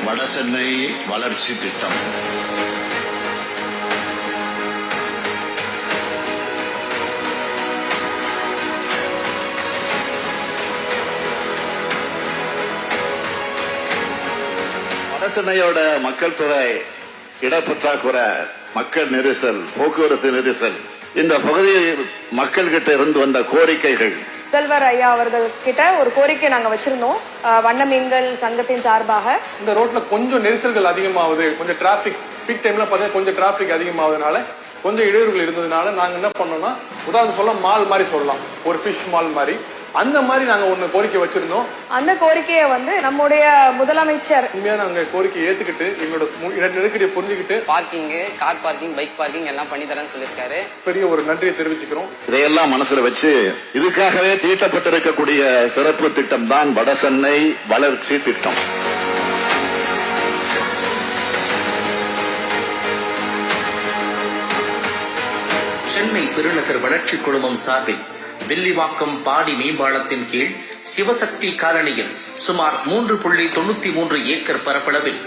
வடசென்னை வளர்ச்சி திட்டம். வடசென்னையோட மக்கள் தொகை, இடப்பற்றாக்குறை, மக்கள் நெரிசல், போக்குவரத்து நெரிசல், இந்த பகுதியில் மக்கள் கிட்ட இருந்து வந்த கோரிக்கைகள். முதல்வர் ஐயா அவர்கள் கிட்ட ஒரு கோரிக்கை நாங்க வச்சிருந்தோம். வண்ண மீன்கள் சங்கத்தின் சார்பாக இந்த ரோட்ல கொஞ்சம் நெரிசல்கள் அதிகமாகுது, கொஞ்சம் டிராபிக் பீக் டைம்ல பாத்தீங்கன்னா கொஞ்சம் டிராபிக் அதிகமாகுதுனால கொஞ்சம் இடையூறுகள் இருந்ததுனால நாங்க என்ன பண்ணோம்னா, உதாரணம் சொல்ல மால் மாதிரி சொல்லலாம், ஒரு ஃபிஷ் மால் மாதிரி, அந்த மாதிரி நாங்க ஒண்ணு கோரிக்கை வச்சிருந்தோம். அந்த கோரிக்கையை நம்முடைய முதலமைச்சர் உண்மையா நாங்க கோரிக்கையை ஏத்துக்கிட்டு எங்களோட நெருக்கடியை புரிஞ்சுக்கிட்டு parking, car parking, bike parking எல்லாம் பண்ணி தரேன்னு சொல்லியிருக்காரு. பெரிய ஒரு நன்றியை தெரிவிச்சுக்கிறோம். இதையெல்லாம் மனசுல வச்சு இதுக்காகவே தீட்டப்பட்டிருக்கக்கூடிய சிறப்பு திட்டம் தான் வடசென்னை வளர்ச்சி திட்டம். சென்னை பெருநகர் வளர்ச்சி குழுமம் சார்பில் வில்லிவாக்கம் பாடி மேம்பாலத்தின் கீழ் சிவசக்தி காலனியில் சுமார் 3.93 ஏக்கர் பரப்பளவில்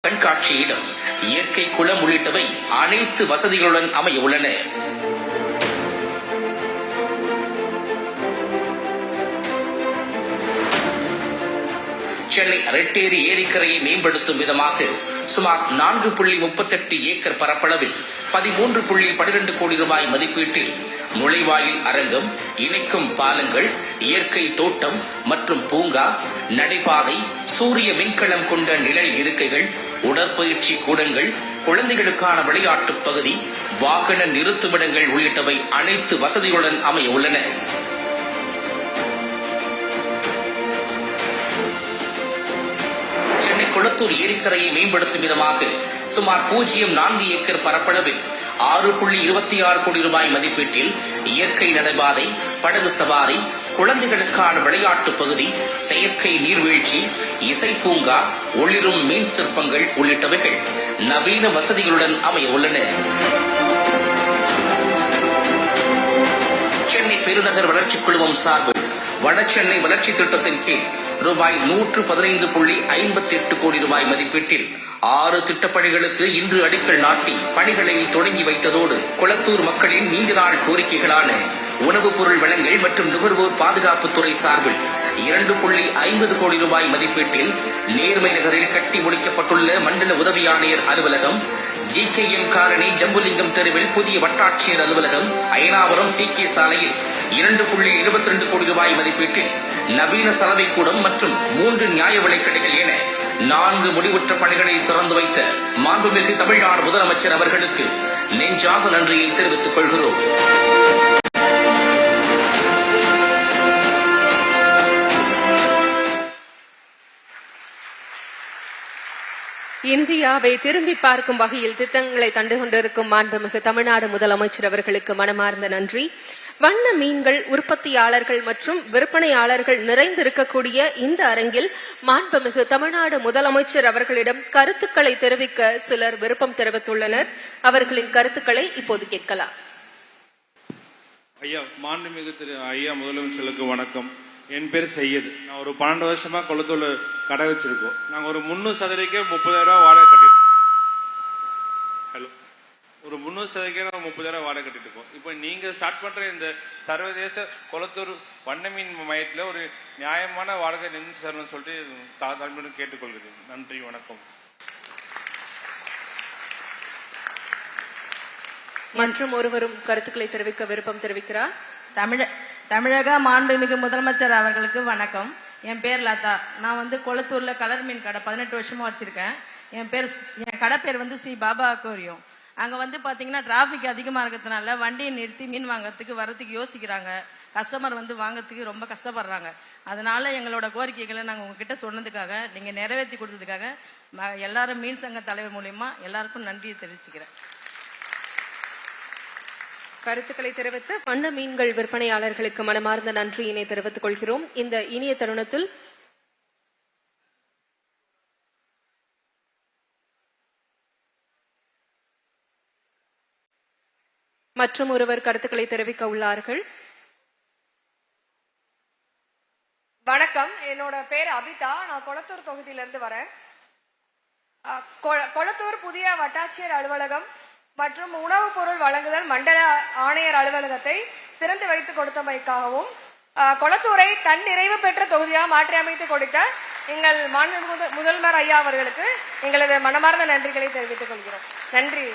53கண்காட்சியிடம் இயற்கை குளம் உள்ளிட்டவை அனைத்து வசதிகளுடன் அமைய உள்ளன. சென்னை ரெட்டேரி ஏரிக்கரையை மேம்படுத்தும் விதமாக சுமார் 4.38 ஏக்கர் பரப்பளவில் 13.12 கோடி ரூபாய் மதிப்பீட்டில் நுழைவாயில் அரங்கம், இணைக்கும் பாலங்கள், இயற்கை தோட்டம் மற்றும் பூங்கா, நடைபாதை, சூரிய மின்கலம் கொண்ட நிழல் இருக்கைகள், உடற்பயிற்சி கூடங்கள், குழந்தைகளுக்கான விளையாட்டு பகுதி, வாகன நிறுத்துமிடங்கள் உள்ளிட்டவை அனைத்து வசதிகளுடன் அமைய உள்ளன. சென்னை குளத்தூர் ஏரிக்கரையை மேம்படுத்தும் விதமாக சுமார் 0.4 ஏக்கர் பரப்பளவில் 6.26 கோடி ரூபாய் மதிப்பீட்டில் இயற்கை நடைபாதை, படகு சவாரி, குழந்தைகளுக்கான விளையாட்டு பகுதி, செயற்கை நீர்வீழ்ச்சி, இசை பூங்கா, ஒளிரும் மீன் சிற்பங்கள் உள்ளிட்டவைகள் நவீன வசதிகளுடன் அமைய உள்ளன. சென்னை பெருநகர் வளர்ச்சி குழுமம் சார்பில் வடசென்னை வளர்ச்சி திட்டத்தின் கீழ் ரூபாய் 115.58 கோடி ரூபாய் மதிப்பீட்டில் 6 திட்டப்பணிகளுக்கு இன்று அடிக்கல் நாட்டி பணிகளை தொடங்கி வைத்ததோடு குளத்தூர் மக்களின் நீண்ட நாள் கோரிக்கைகளான உணவுப் பொருள் வழங்கல் மற்றும் நுகர்வோர் பாதுகாப்புத்துறை சார்பில் 2.50 கோடி ரூபாய் மதிப்பீட்டில் நேர்மை நகரில் கட்டி முடிக்கப்பட்டுள்ள மண்டல உதவி ஆணையர் அலுவலகம், GKM காலனி ஜம்புலிங்கம் தெருவில் புதிய வட்டாட்சியர் அலுவலகம், அயனாவரம் CK சாலையில் 2.72 கோடி ரூபாய் மதிப்பீட்டில் நவீன சலவை கூடம் மற்றும் 3 நியாய விலைக் கடைகள் என 4 முடிவுற்ற பணிகளை திறந்து வைத்த மாண்புமிகு தமிழ்நாடு முதலமைச்சர் அவர்களுக்கு நெஞ்சார்ந்த நன்றியை தெரிவித்துக் கொள்கிறோம். இந்தியாவை திரும்பி பார்க்கும் வகையில் திட்டங்களை கண்டு கொண்டிருக்கும் மாண்புமிகு தமிழ்நாடு முதலமைச்சர் அவர்களுக்கு மனமார்ந்த நன்றி. வண்ண மீன்கள் உற்பத்தியாளர்கள் மற்றும் விற்பனையாளர்கள் நிறைந்திருக்கக்கூடிய இந்த அரங்கில் மாண்புமிகு தமிழ்நாடு முதலமைச்சர் அவர்களிடம் கருத்துக்களை தெரிவிக்க சிலர் விருப்பம் தெரிவித்துள்ளனர். அவர்களின் கருத்துக்களை இப்போது கேட்கலாம். ஐயா, மாண்புமிகு ஐயா முதலமைச்சருக்கு வணக்கம். என் பேர் சையது. நான் ஒரு 12 வருஷமா கொளத்தூர்ல கடை வச்சிருக்கோம். நாங்க ஒரு 300 சதுரடிக்கு 30,000 ரூபாய் வாடகை கட்டிட்டு ஒரு 300 சதுரடிக்கு 30,000 ரூபாய் வாடகை கட்டிட்டு இருக்கோம். இப்போ நீங்க ஸ்டார்ட் பண்ற இந்த சர்வதேச கொளத்தூர் வண்ணமீன் மையத்துல ஒரு நியாயமான வாடகை நின்று தரணும்னு சொல்லிட்டு தாழ்மையுடன் கேட்டுக்கொள்கிறேன். நன்றி, வணக்கம். மற்றும் ஒருவரும் கருத்துக்களை தெரிவிக்க விருப்பம் தெரிவிக்கிறார். தமிழக மாண்புமிகு முதலமைச்சர் அவர்களுக்கு வணக்கம். என் பேர் லதா. நான் கொளத்தூர்ல கலர் மீன் கடை 18 வருஷமா வச்சிருக்கேன். என் கடை பேர் ஸ்ரீ பாபா அக்வேரியம். அங்க பாத்தீங்கன்னா டிராபிக் அதிகமா இருக்கிறதுனால வண்டியை நிறுத்தி மீன் வாங்கறதுக்கு வரதுக்கு யோசிக்கிறாங்க. கஸ்டமர் வாங்கறதுக்கு ரொம்ப கஷ்டப்படுறாங்க. அதனால எங்களோட கோரிக்கைகளை நாங்க உங்ககிட்ட சொன்னதுக்காக, நீங்க நிறைவேற்றி கொடுத்ததுக்காக எல்லாரும் மீன் சங்க தலைவர் மூலியமா எல்லாருக்கும் நன்றியை தெரிவிச்சுக்கிறேன். கருத்துக்களை தெரிவித்து வண்ண மீன்கள் விற்பனையாளர்களுக்கு மனமார்ந்த நன்றியினை தெரிவித்துக் கொள்கிறோம். இந்த இனிய தருணத்தில் மற்றும் ஒருவர் கருத்துக்களை தெரிவிக்க உள்ளார்கள். வணக்கம், என்னோட பேர் அபிதா. நான் கொளத்தூர் தொகுதியிலிருந்து வரேன். கொளத்தூர் புதிய வட்டாட்சியர் அலுவலகம் மற்றும் உணவுப் பொருள் வழங்குதல் மண்டல ஆணையர் அலுவலகத்தை திறந்து வைத்துக் கொடுத்தமைக்காகவும் கொளத்தூரை தன் நிறைவு பெற்ற தொகுதியாக மாற்றி அமைத்து கொடுத்த எங்கள் மாநில முதல்வர் ஐயா அவர்களுக்கு எங்களது மனமார்ந்த நன்றிகளை தெரிவித்துக் கொள்கிறோம். நன்றி.